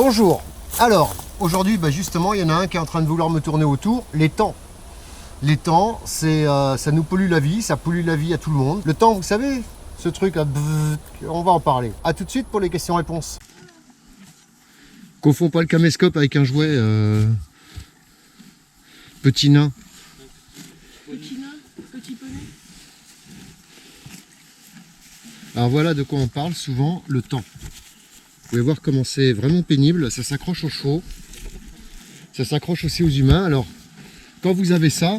Bonjour. Alors, aujourd'hui, justement, il y en a un qui est en train de vouloir me tourner autour. Les temps. Les temps, ça nous pollue la vie, ça pollue la vie à tout le monde. Le temps, vous savez, ce truc, on va en parler. A tout de suite pour les questions-réponses. Confonds pas le caméscope avec un jouet petit nain. Petit nain, petit poney. Alors voilà de quoi on parle souvent, le temps. Vous pouvez voir comment c'est vraiment pénible, ça s'accroche aux chevaux, ça s'accroche aussi aux humains. Alors, quand vous avez ça,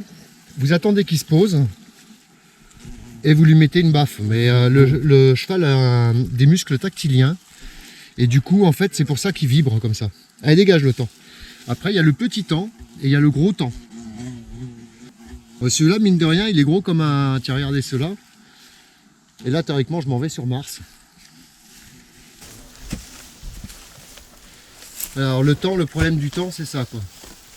vous attendez qu'il se pose et vous lui mettez une baffe. Mais le cheval a des muscles tactiliens et du coup, en fait, c'est pour ça qu'il vibre comme ça. Allez, dégage le temps. Après, il y a le petit temps et il y a le gros temps. Celui-là, mine de rien, il est gros comme un... Tiens, regardez ceux-là. Et là, théoriquement, je m'en vais sur Mars. Alors le temps, le problème du temps, c'est ça quoi.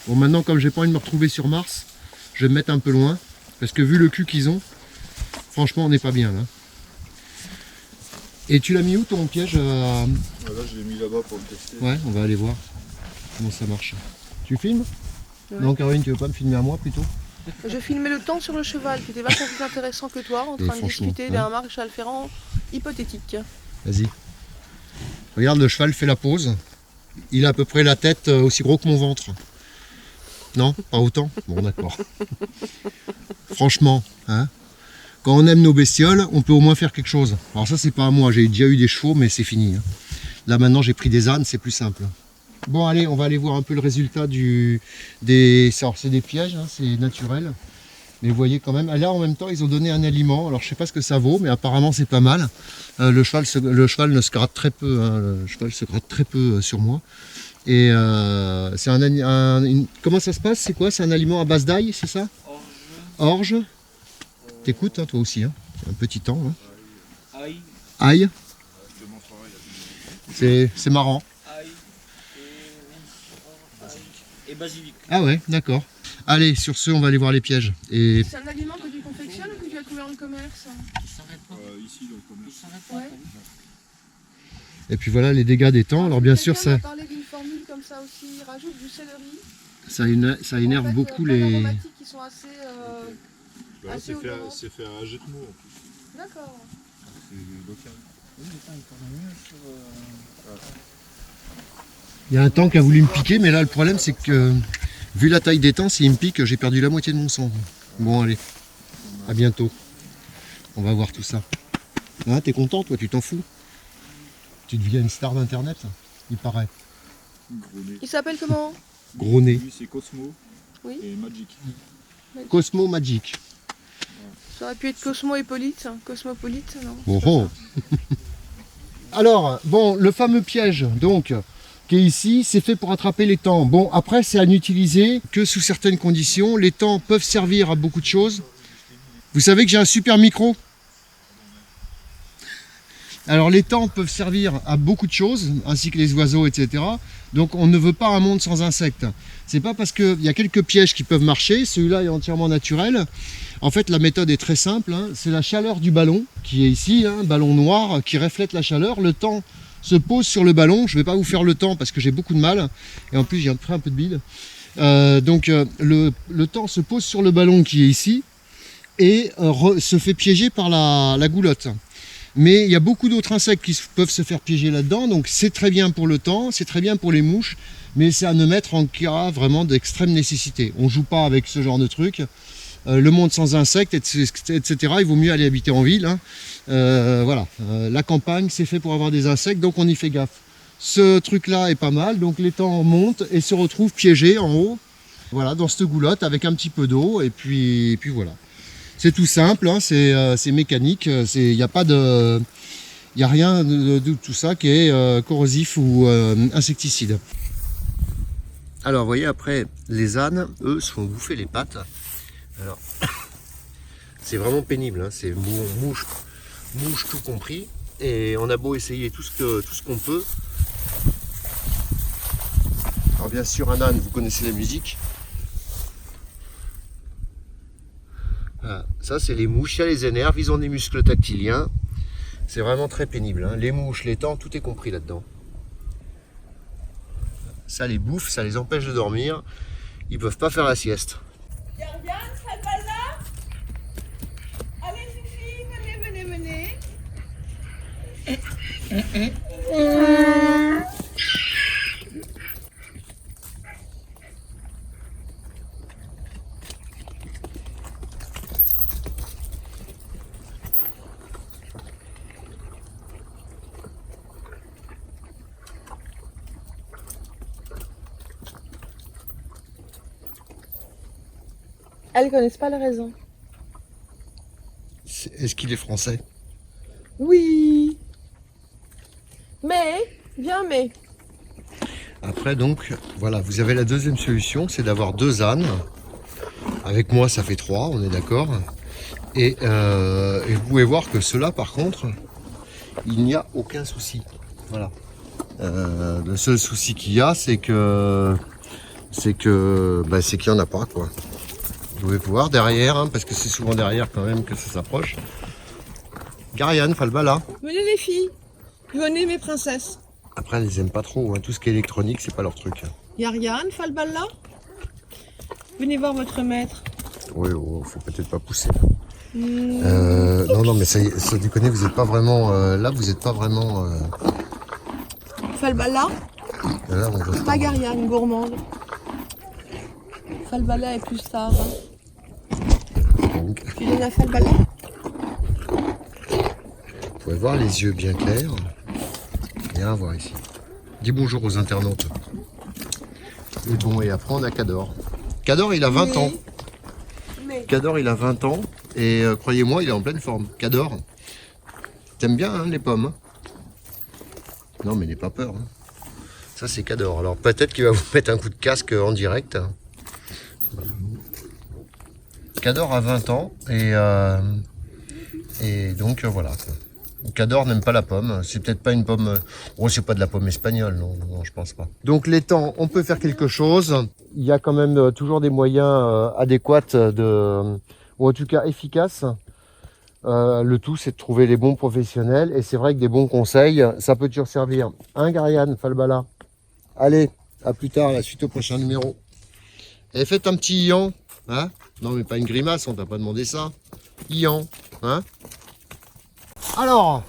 Bon, maintenant comme j'ai pas envie de me retrouver sur Mars, je vais me mettre un peu loin, parce que vu le cul qu'ils ont, franchement on n'est pas bien là. Et tu l'as mis où ton piège Là je l'ai mis là-bas pour le tester. Ouais, on va aller voir comment ça marche. Tu filmes? Ouais. Non Caroline, tu veux pas me filmer à moi plutôt? Je filmais le temps sur le cheval, qui était vachement plus intéressant que toi, en train de discuter d'un maréchal Ferrand hypothétique. Vas-y. Regarde, le cheval fait la pause. Il a à peu près la tête aussi gros que mon ventre. Non, pas autant? Bon, d'accord. Franchement, hein, quand on aime nos bestioles, on peut au moins faire quelque chose. Alors ça, c'est pas à moi. J'ai déjà eu des chevaux, mais c'est fini. Hein. Là, maintenant, j'ai pris des ânes, c'est plus simple. Bon, allez, on va aller voir un peu le résultat Alors, c'est des pièges, hein, c'est naturel. Mais vous voyez quand même, là en même temps ils ont donné un aliment, alors je sais pas ce que ça vaut, mais apparemment c'est pas mal. Le cheval ne se gratte très peu, hein. Le cheval se gratte très peu sur moi. Et c'est comment ça se passe? C'est quoi? C'est un aliment à base d'ail, c'est ça? Orge. T'écoutes hein, toi aussi, hein. Un petit temps. Hein. Ail. C'est marrant. Et basilic. Ah ouais, d'accord. Allez, sur ce, on va aller voir les pièges. Et... C'est un aliment que tu confectionnes ou que tu as trouvé en commerce? Ici dans le commerce. Ouais. Et puis voilà les dégâts des temps. Alors bien sûr, ça... parler d'une formule comme ça aussi, il rajoute du céleri. Ça énerve en fait, beaucoup plein les... d'aromatiques qui sont assez... C'est fait à Jetmo en plus. D'accord. C'est local. Il y a un temps qui a voulu me piquer, mais là le problème c'est que vu la taille des temps, s'il me pique, j'ai perdu la moitié de mon sang. Bon allez, à bientôt. On va voir tout ça. Hein, t'es content toi, tu t'en fous? Tu deviens une star d'internet, il paraît. Gros nez. Il s'appelle comment? Gros nez. Lui c'est Cosmo et Magic. Cosmo Magic. Ça aurait pu être Cosmo Hippolyte, Cosmopolite, non? Oh oh. Alors, bon, le fameux piège, donc, qui est ici, c'est fait pour attraper les temps. Bon, après, c'est à n'utiliser que sous certaines conditions. Les temps peuvent servir à beaucoup de choses. Vous savez que j'ai un super micro? Alors, les temps peuvent servir à beaucoup de choses, ainsi que les oiseaux, etc. Donc, on ne veut pas un monde sans insectes. C'est pas parce qu'il y a quelques pièges qui peuvent marcher, celui-là est entièrement naturel. En fait, la méthode est très simple, hein. C'est la chaleur du ballon, qui est ici, un ballon noir, qui reflète la chaleur. Le temps se pose sur le ballon. Je ne vais pas vous faire le temps parce que j'ai beaucoup de mal. Et en plus, j'ai un peu de bile. Le temps se pose sur le ballon qui est ici et se fait piéger par la goulotte. Mais il y a beaucoup d'autres insectes qui peuvent se faire piéger là-dedans. Donc c'est très bien pour le temps, c'est très bien pour les mouches. Mais c'est à ne mettre en cas vraiment d'extrême nécessité. On ne joue pas avec ce genre de truc. Le monde sans insectes, etc. Il vaut mieux aller habiter en ville. Hein. Voilà, la campagne, c'est fait pour avoir des insectes, donc on y fait gaffe. Ce truc-là est pas mal, donc les temps montent et se retrouvent piégés en haut, voilà, dans cette goulotte avec un petit peu d'eau, et puis voilà. C'est tout simple, hein, c'est mécanique, il n'y a pas de... Il n'y a rien de tout ça qui est corrosif ou insecticide. Alors, vous voyez, après, les ânes, eux, se font bouffer les pattes. Alors, c'est vraiment pénible, hein, c'est mouche tout compris, et on a beau essayer tout ce qu'on peut. Alors bien sûr un âne, vous connaissez la musique. Voilà. Ça c'est les mouches, ça les énerve, ils ont des muscles tactiliens. C'est vraiment très pénible, hein. Les mouches, les temps, tout est compris là-dedans. Ça les bouffe, ça les empêche de dormir. Ils peuvent pas faire la sieste. Gardiane, ça va là? Allez, Fifi, venez, venez, venez. Elles connaissent pas la raison. Est-ce qu'il est français? Oui. Mais, bien mais. Après donc, voilà, vous avez la deuxième solution, c'est d'avoir 2 ânes. Avec moi, ça fait 3, on est d'accord. Et vous pouvez voir que ceux-là, par contre, il n'y a aucun souci. Voilà. Le seul souci qu'il y a, c'est qu'il n'y en a pas, quoi. Vous pouvez voir derrière, hein, parce que c'est souvent derrière quand même que ça s'approche. Gariane, Falbala. Venez les filles. Venez mes princesses. Après, elles aiment pas trop, hein. Tout ce qui est électronique, c'est pas leur truc. Yariane, Falbala. Venez voir votre maître. Oui, oh, faut peut-être pas pousser. Non, mais ça déconne, vous n'êtes pas vraiment... là, vous n'êtes pas vraiment... Falbala. Là, on voit Pas Gariane, gourmande. Falbala est plus tard. donc, Tu donnes à Falbala? vous pouvez voir les yeux bien clairs. Viens voir ici. Dis bonjour aux internautes. Et bon, et après, on a Cador. Cador, il a 20 ans. Mais. Cador, il a 20 ans. Et croyez-moi, il est en pleine forme. Cador, t'aimes bien hein, les pommes hein? Non, mais n'aie pas peur. Hein. Ça, c'est Cador. Alors, peut-être qu'il va vous mettre un coup de casque en direct. Cador a 20 ans. Et donc, voilà. Cador n'aime pas la pomme. C'est peut-être pas une pomme... Oh, c'est pas de la pomme espagnole. Non, non, je pense pas. Donc, l'étang, on peut faire quelque chose. Il y a quand même toujours des moyens adéquats ou en tout cas efficaces. Le tout, c'est de trouver les bons professionnels. Et c'est vrai que des bons conseils, ça peut toujours servir. Hein, Gariane, Falbala? Allez, à plus tard, la suite au prochain numéro. Et faites un petit Ian. Hein? Non, mais pas une grimace, on t'a pas demandé ça. Ian. Hein? Alors,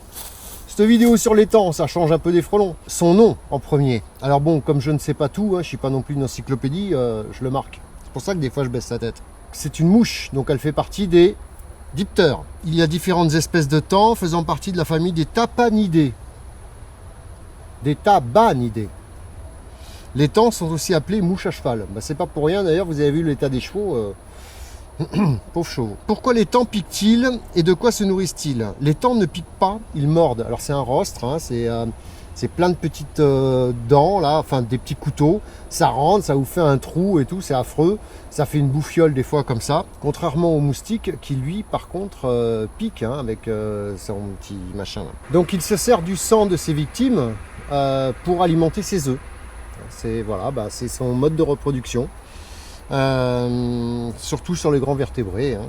cette vidéo sur l'étang, ça change un peu des frelons. Son nom en premier. Alors bon, comme je ne sais pas tout, hein, je suis pas non plus une encyclopédie, je le marque. C'est pour ça que des fois je baisse la tête. C'est une mouche, donc elle fait partie des diptères. Il y a différentes espèces de tans faisant partie de la famille des tabanidés. Des tabanidés. Les tans sont aussi appelés mouches à cheval. Bah, c'est pas pour rien d'ailleurs, vous avez vu l'état des chevaux. Pauvres chevaux. Pourquoi les tans piquent-ils et de quoi se nourrissent-ils? Les tans ne piquent pas, ils mordent. Alors c'est un rostre, hein, c'est plein de petites dents, là, enfin des petits couteaux. Ça rentre, ça vous fait un trou et tout, c'est affreux. Ça fait une bouffiole des fois comme ça. Contrairement au moustique qui lui, par contre, pique hein, avec son petit machin. Là. Donc il se sert du sang de ses victimes pour alimenter ses œufs. C'est voilà, bah, c'est son mode de reproduction. Surtout sur les grands vertébrés. Hein.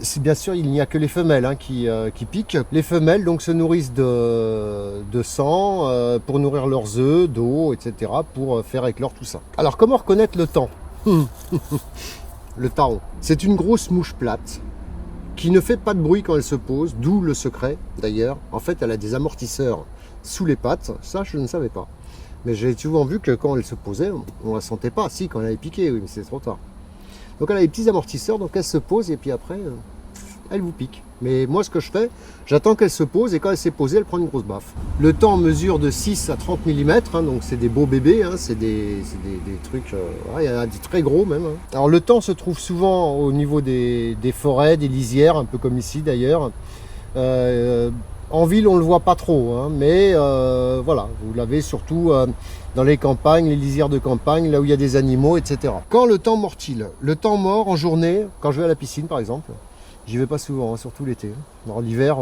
C'est bien sûr, il n'y a que les femelles hein, qui piquent. Les femelles donc se nourrissent de sang pour nourrir leurs œufs, d'eau, etc. pour faire éclore tout ça. Alors comment reconnaître le taon? Le taon, c'est une grosse mouche plate qui ne fait pas de bruit quand elle se pose, d'où le secret d'ailleurs. En fait, elle a des amortisseurs sous les pattes, ça je ne savais pas. Mais j'ai souvent vu que quand elle se posait, on ne la sentait pas. Si, quand elle avait piqué, oui, mais c'est trop tard. Donc elle a des petits amortisseurs, donc elle se pose et puis après, elle vous pique. Mais moi, ce que je fais, j'attends qu'elle se pose et quand elle s'est posée, elle prend une grosse baffe. Le taon mesure de 6 à 30 mm, hein, donc c'est des beaux bébés, hein, c'est des trucs, il y en a des très gros même. Hein. Alors le taon se trouve souvent au niveau des forêts, des lisières, un peu comme ici d'ailleurs. En ville, on ne le voit pas trop, hein, mais voilà, vous l'avez surtout dans les campagnes, les lisières de campagne, là où il y a des animaux, etc. Quand le taon mord-il? Le taon mord en journée, quand je vais à la piscine par exemple, j'y vais pas souvent, hein, surtout l'été. Alors l'hiver,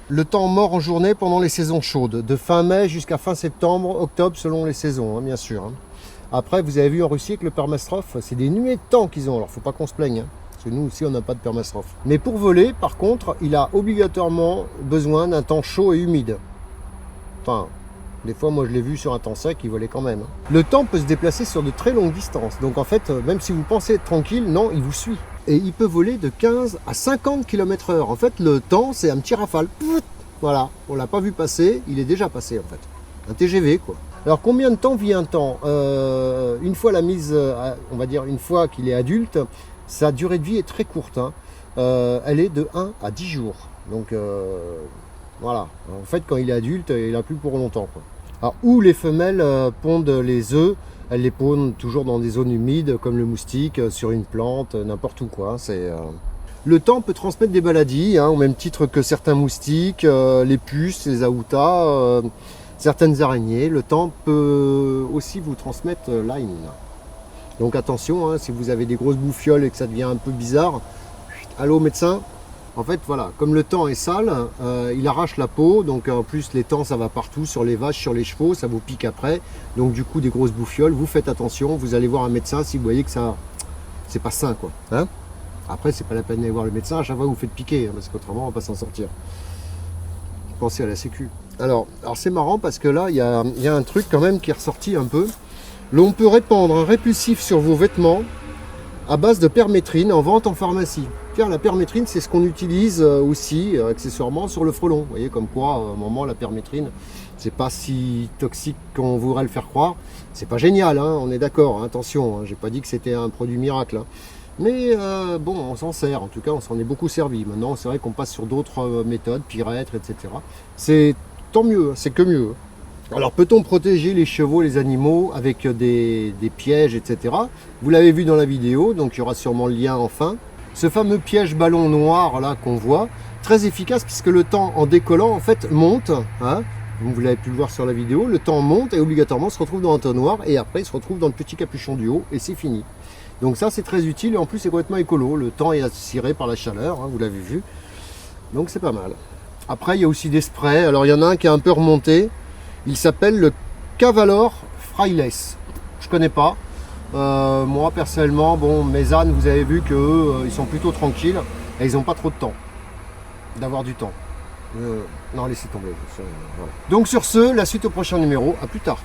le taon mord en journée pendant les saisons chaudes, de fin mai jusqu'à fin septembre, octobre, selon les saisons, hein, bien sûr. Hein. Après, vous avez vu en Russie avec le permastrophe, c'est des nuées de taon qu'ils ont, alors faut pas qu'on se plaigne. Hein. Parce que nous aussi on n'a pas de permastrophe. Mais pour voler, par contre, il a obligatoirement besoin d'un temps chaud et humide. Enfin, Des fois, moi, je l'ai vu sur un temps sec, il volait quand même. Le temps peut se déplacer sur de très longues distances. Donc, en fait, même si vous pensez être tranquille, non, il vous suit. Et il peut voler de 15 à 50 km/h. En fait, le temps, c'est un petit rafale. Voilà, on l'a pas vu passer, il est déjà passé, en fait. Un TGV, quoi. Alors, combien de temps vit un temps? Une fois la mise, on va dire, une fois qu'il est adulte, sa durée de vie est très courte. Hein. Elle est de 1 à 10 jours. Donc, voilà. En fait, quand il est adulte, il n'a plus pour longtemps, quoi. Alors, où les femelles pondent les œufs, elles les pondent toujours dans des zones humides, comme le moustique, sur une plante, n'importe où, quoi. Le temps peut transmettre des maladies, hein, au même titre que certains moustiques, les puces, les aoutas, certaines araignées. Le temps peut aussi vous transmettre Lyme. Donc attention, hein, si vous avez des grosses bouffioles et que ça devient un peu bizarre, allô médecin. En fait, voilà, comme le temps est sale, il arrache la peau, donc en plus les temps ça va partout, sur les vaches, sur les chevaux, ça vous pique après. Donc du coup des grosses bouffioles, vous faites attention, vous allez voir un médecin si vous voyez que ça, c'est pas sain, quoi. Hein, après, c'est pas la peine d'aller voir le médecin à chaque fois que vous faites piquer, hein, parce qu'autrement on va pas s'en sortir. Pensez à la sécu. Alors c'est marrant parce que là, il y a un truc quand même qui est ressorti un peu. L'on peut répandre un répulsif sur vos vêtements à base de permétrine en vente en pharmacie. Tiens, la permétrine, c'est ce qu'on utilise aussi accessoirement sur le frelon. Vous voyez, comme quoi, à un moment, la permétrine, c'est pas si toxique qu'on voudrait le faire croire. C'est pas génial, hein, on est d'accord, hein, attention, hein, j'ai pas dit que c'était un produit miracle. Hein. Mais bon, on s'en sert, en tout cas, on s'en est beaucoup servi. Maintenant, c'est vrai qu'on passe sur d'autres méthodes, pyrètre, etc. C'est tant mieux, c'est que mieux. Alors, peut-on protéger les chevaux, les animaux avec des pièges, etc. Vous l'avez vu dans la vidéo, donc il y aura sûrement le lien en fin. Ce fameux piège ballon noir là qu'on voit, très efficace puisque le temps en décollant en fait monte. Hein, vous l'avez pu le voir sur la vidéo, le temps monte et obligatoirement se retrouve dans l'entonnoir et après il se retrouve dans le petit capuchon du haut et c'est fini. Donc ça c'est très utile et en plus c'est complètement écolo. Le temps est attiré par la chaleur, hein, vous l'avez vu. Donc c'est pas mal. Après il y a aussi des sprays. Alors il y en a un qui est un peu remonté. Il s'appelle le Cavalor Frailess. Je connais pas. Moi personnellement, bon, mes ânes, vous avez vu qu'eux, ils sont plutôt tranquilles et ils n'ont pas trop de temps d'avoir du temps. Non, laissez tomber. Voilà. Donc sur ce, la suite au prochain numéro. À plus tard.